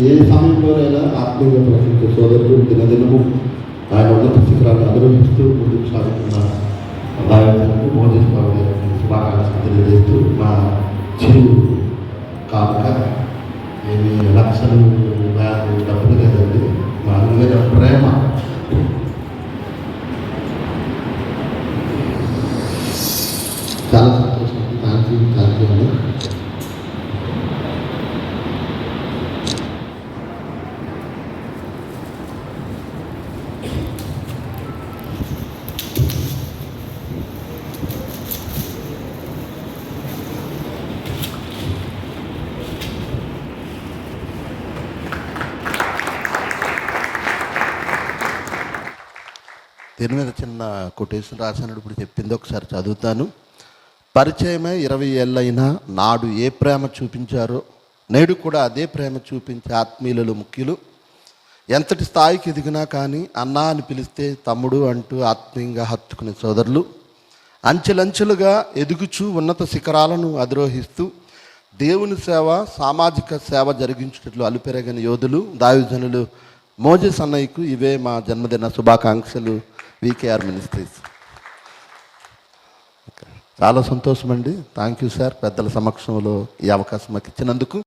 ఏ సమయంలోనైనా ఆత్మీయ ప్రశ్నించే సోదరులు దినదినము ఆయన ఉన్నత శిఖరాన్ని అధిరోహిస్తూ ముందుకు సాగుతున్న దానికి మోదీస్ బాబు గారికి శుభాకాంక్షలు తెలియజేస్తూ మా చిరు కాక ఏమి లక్షలు డబ్బులు లేదండి మా మీద ప్రేమ. చాలా సంతోషం. థ్యాంక్ యూ అండి. దీని మీద చిన్న కొటేషన్ రాశాను, ఇప్పుడు చెప్పింది ఒకసారి చదువుతాను. పరిచయమై 20 ఏళ్ళైనా నాడు ఏ ప్రేమ చూపించారో నేడు కూడా అదే ప్రేమ చూపించే ఆత్మీయులలో ముఖ్యులు. ఎంతటి స్థాయికి ఎదిగినా కానీ అన్నా అని పిలిస్తే తమ్ముడు అంటూ ఆత్మీయంగా హత్తుకునే సోదరులు, అంచెలంచెలుగా ఎదుగుచూ ఉన్నత శిఖరాలను అధిరోహిస్తూ దేవుని సేవ సామాజిక సేవ జరిగించేటట్లు అలుపెరగని యోధులు దావిజనులు మోజెస్ అన్నయ్యకు ఇవే మా జన్మదిన శుభాకాంక్షలు. VKR ministries. చాలా సంతోషం అండి. థ్యాంక్ యూ సార్, పెద్దల సమక్షంలో ఈ అవకాశం మాకు ఇచ్చినందుకు.